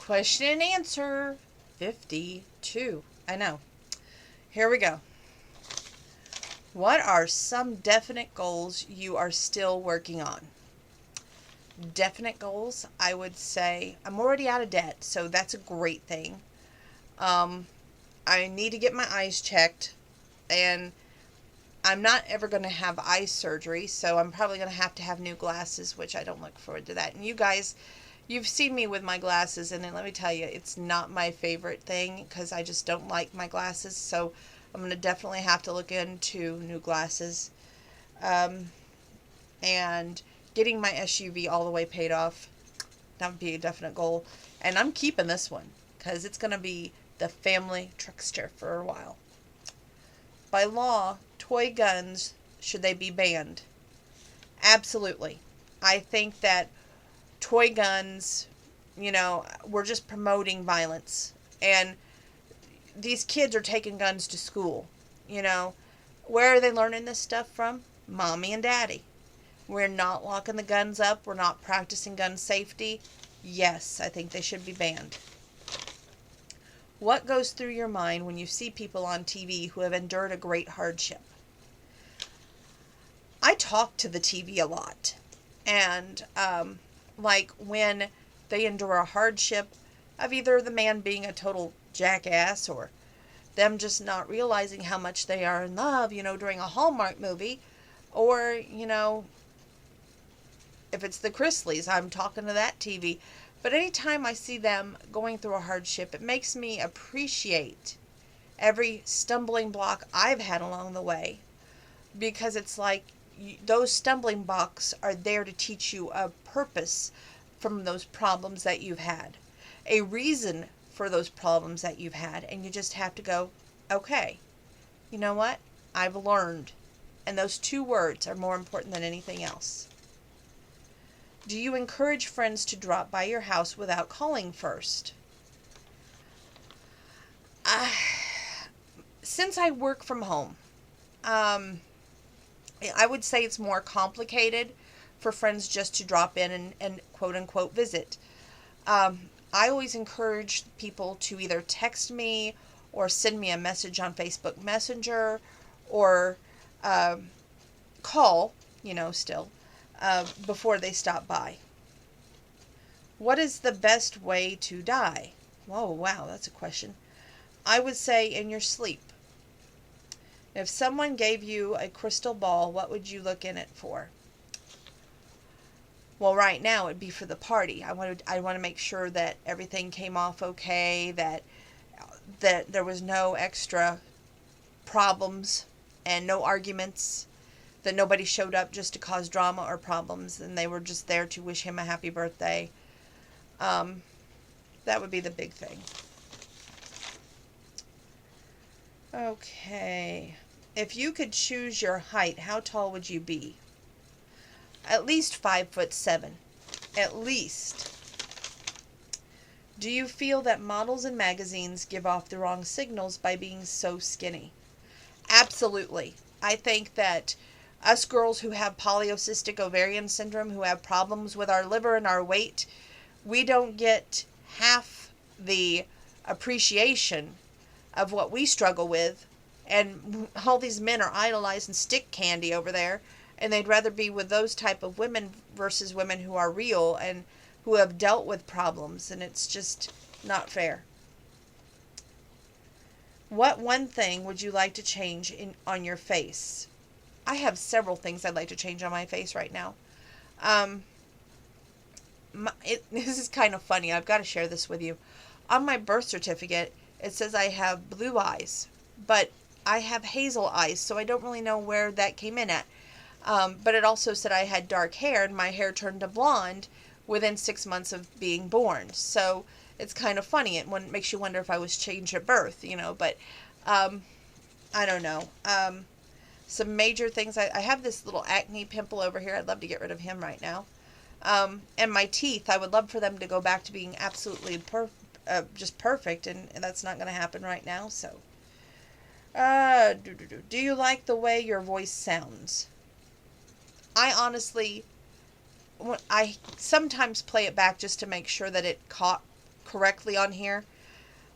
Question and answer 52. I know. Here we go. What are some definite goals you are still working on? Definite goals, I would say I'm already out of debt, so that's a great thing. Um, I need to get my eyes checked, and I'm not ever going to have eye surgery, so I'm probably going to have new glasses, which I don't look forward to that. And you guys, you've seen me with my glasses, and then let me tell you, it's not my favorite thing because I just don't like my glasses. So I'm going to definitely have to look into new glasses. Um, and getting my SUV all the way paid off, that would be a definite goal. And I'm keeping this one because it's going to be the family truckster for a while. By law, toy guns, should they be banned? Absolutely. I think that toy guns, we're just promoting violence. And these kids are taking guns to school. You know, where are they learning this stuff from? Mommy and daddy. We're not locking the guns up. We're not practicing gun safety. Yes, I think they should be banned. What goes through your mind when you see people on TV who have endured a great hardship? I talk to the TV a lot. And, like when they endure a hardship of either the man being a total jackass or them just not realizing how much they are in love, during a Hallmark movie, or, if it's the Chrisleys, I'm talking to that TV. But anytime I see them going through a hardship, it makes me appreciate every stumbling block I've had along the way. Because it's like those stumbling blocks are there to teach you a purpose from those problems that you've had. A reason for those problems that you've had. And you just have to go, okay, you know what? I've learned. And those two words are more important than anything else. Do you encourage friends to drop by your house without calling first? Since I work from home, I would say it's more complicated for friends just to drop in and quote unquote visit. I always encourage people to either text me or send me a message on Facebook Messenger or call, still, before they stop by. What is the best way to die? Whoa, wow, that's a question. I would say in your sleep. If someone gave you a crystal ball, what would you look in it for? Well, right now it'd be for the party. I want to make sure that everything came off okay, that there was no extra problems and no arguments, that nobody showed up just to cause drama or problems, and they were just there to wish him a happy birthday. That would be the big thing. Okay. If you could choose your height, how tall would you be? At least 5'7". At least. Do you feel that models and magazines give off the wrong signals by being so skinny? Absolutely. I think that us girls who have polycystic ovarian syndrome, who have problems with our liver and our weight, we don't get half the appreciation of what we struggle with. And all these men are idolizing stick candy over there, and they'd rather be with those type of women versus women who are real and who have dealt with problems, and it's just not fair. What one thing would you like to change on your face? I have several things I'd like to change on my face right now. This is kind of funny. I've got to share this with you. On my birth certificate, it says I have blue eyes, but I have hazel eyes, so I don't really know where that came in at. But it also said I had dark hair, and my hair turned to blonde within 6 months of being born. So it's kind of funny. It makes you wonder if I was changed at birth, But I don't know. Some major things. I have this little acne pimple over here. I'd love to get rid of him right now. And my teeth, I would love for them to go back to being absolutely just perfect, and that's not going to happen right now. So, do you like the way your voice sounds? I honestly, I sometimes play it back just to make sure that it caught correctly on here.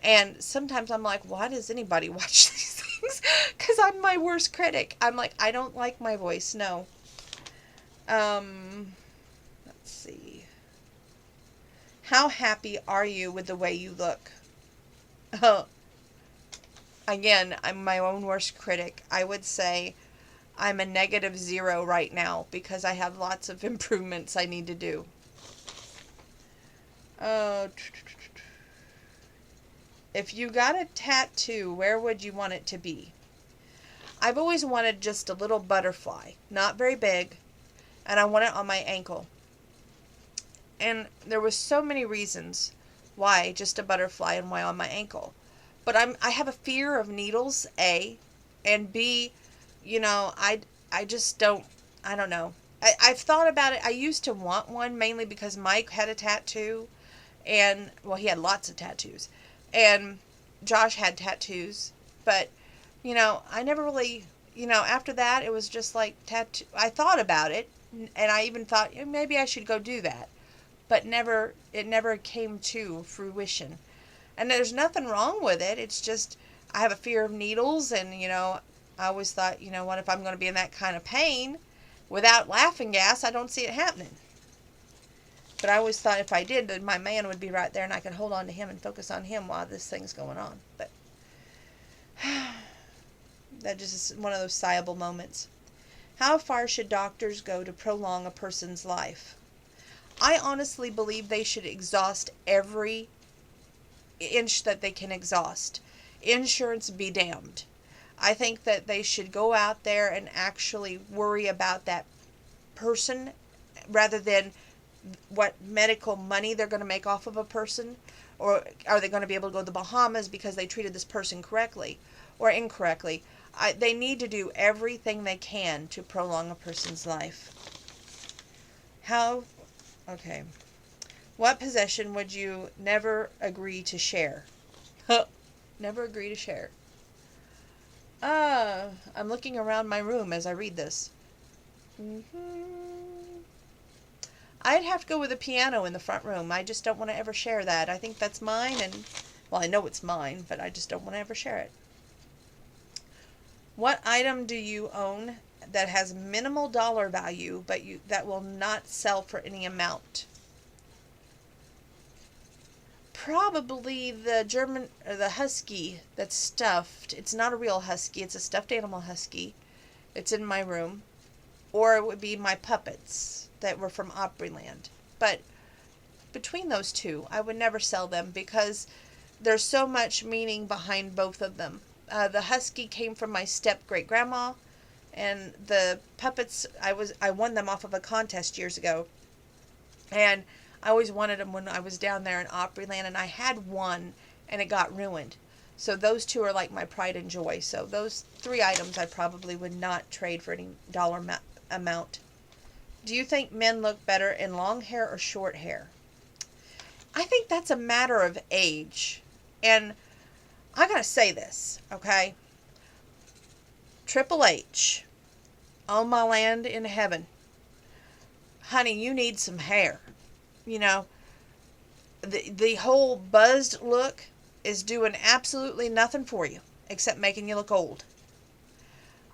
And sometimes I'm like, why does anybody watch these things? Because I'm my worst critic. I'm like, I don't like my voice. No. Let's see. How happy are you with the way you look? Again, I'm my own worst critic. I would say I'm a -0 right now because I have lots of improvements I need to do. If you got a tattoo, where would you want it to be? I've always wanted just a little butterfly, not very big, and I want it on my ankle. And there was so many reasons why just a butterfly and why on my ankle. But I have a fear of needles, A, and B, I just I don't know. I've thought about it. I used to want one mainly because Mike had a tattoo, and well, he had lots of tattoos, and Josh had tattoos, but I never really, after that it was just like tattoo. I thought about it, and I even thought maybe I should go do that, but it never came to fruition. And there's nothing wrong with it. It's just I have a fear of needles, and I always thought, what if I'm going to be in that kind of pain without laughing gas? I don't see it happening. But I always thought if I did, then my man would be right there and I could hold on to him and focus on him while this thing's going on. But that just is one of those sighable moments. How far should doctors go to prolong a person's life? I honestly believe they should exhaust every inch that they can exhaust. Insurance be damned. I think that they should go out there and actually worry about that person rather than what medical money they're going to make off of a person, or are they going to be able to go to the Bahamas because they treated this person correctly or incorrectly. They need to do everything they can to prolong a person's life. Okay. What possession would you never agree to share? Never agree to share. I'm looking around my room as I read this. I'd have to go with a piano in the front room. I just don't want to ever share that. I think that's mine, and, well, I know it's mine, but I just don't want to ever share it. What item do you own that has minimal dollar value, but that will not sell for any amount? Probably the husky that's stuffed. It's not a real husky. It's a stuffed animal husky. It's in my room. Or it would be my puppets that were from Opryland. But between those two, I would never sell them because there's so much meaning behind both of them. The husky came from my step-great-grandma, and the puppets, I won them off of a contest years ago. And I always wanted them when I was down there in Opryland, and I had one, and it got ruined. So those two are like my pride and joy. So those 3 items I probably would not trade for any dollar amount. Do you think men look better in long hair or short hair? I think that's a matter of age. And I gotta say this, okay? Triple H, on my land in heaven. Honey, you need some hair. The whole buzzed look is doing absolutely nothing for you except making you look old.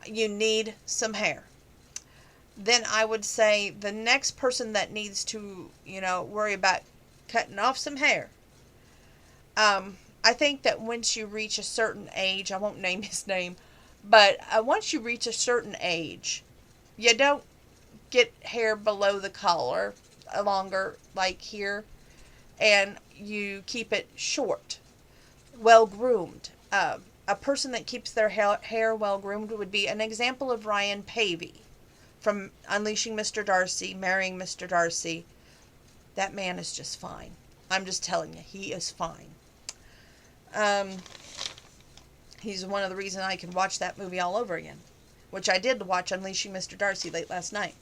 You need some hair. Then I would say the next person that needs to, worry about cutting off some hair. I think that once you reach a certain age, I won't name his name, but once you reach a certain age, you don't get hair below the collar longer, like here, and you keep it short, well groomed. A person that keeps their hair well groomed would be an example of Ryan Pavey from Unleashing Mr. Darcy, Marrying Mr. Darcy. That man is just fine. I'm just telling you, he is fine. He's one of the reasons I can watch that movie all over again, which I did watch Unleashing Mr. Darcy late last night.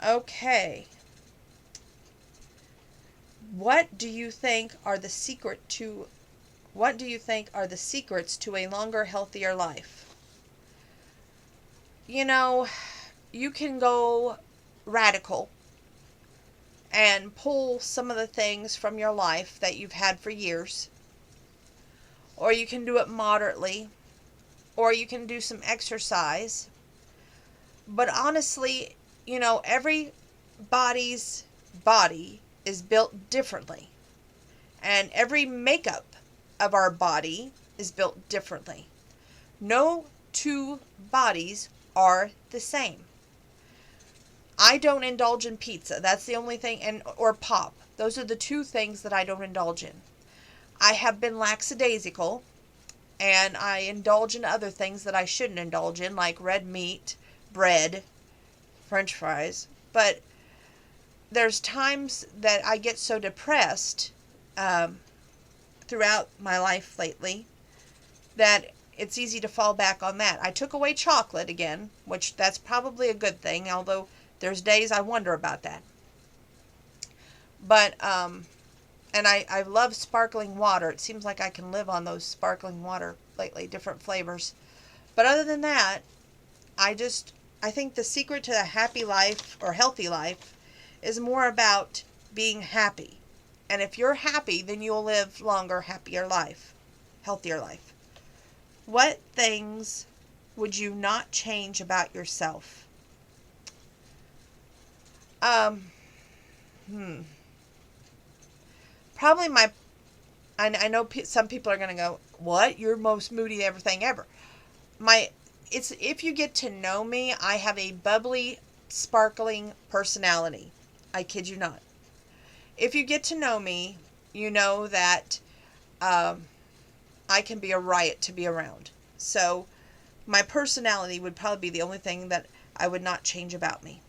Okay. What do you think are the secrets to a longer, healthier life? You can go radical and pull some of the things from your life that you've had for years. Or you can do it moderately. Or you can do some exercise. But honestly, everybody's body is built differently. And every makeup of our body is built differently. No two bodies are the same. I don't indulge in pizza. That's the only thing, or pop. Those are the two things that I don't indulge in. I have been lackadaisical, and I indulge in other things that I shouldn't indulge in, like red meat, bread, French fries. But there's times that I get so depressed throughout my life lately that it's easy to fall back on that. I took away chocolate again, which that's probably a good thing, although there's days I wonder about that. But, and I love sparkling water. It seems like I can live on those sparkling water lately, different flavors. But other than that, I think the secret to a happy life or healthy life is more about being happy. And if you're happy, then you'll live longer, happier life, healthier life. What things would you not change about yourself? Probably I know some people are going to go, what? You're most moody everything ever. If you get to know me, I have a bubbly, sparkling personality. I kid you not. If you get to know me, you know that I can be a riot to be around. So my personality would probably be the only thing that I would not change about me.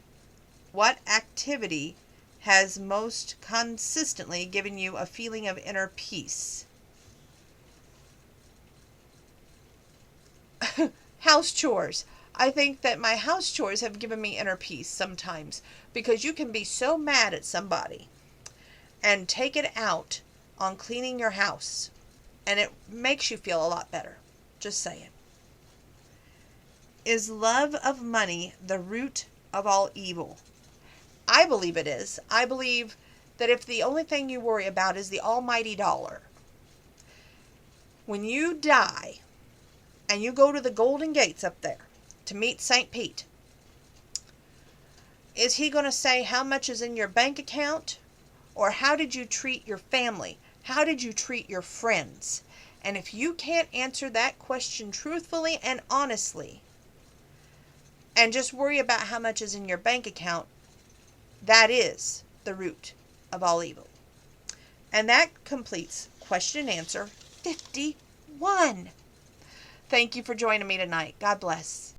What activity has most consistently given you a feeling of inner peace? House chores. I think that my house chores have given me inner peace sometimes, because you can be so mad at somebody and take it out on cleaning your house, and it makes you feel a lot better. Just saying. Is love of money the root of all evil? I believe it is. I believe that if the only thing you worry about is the almighty dollar, when you die and you go to the Golden Gates up there to meet St. Pete, is he going to say how much is in your bank account? Or how did you treat your family? How did you treat your friends? And if you can't answer that question truthfully and honestly, and just worry about how much is in your bank account, that is the root of all evil. And that completes question and answer 51. Thank you for joining me tonight. God bless.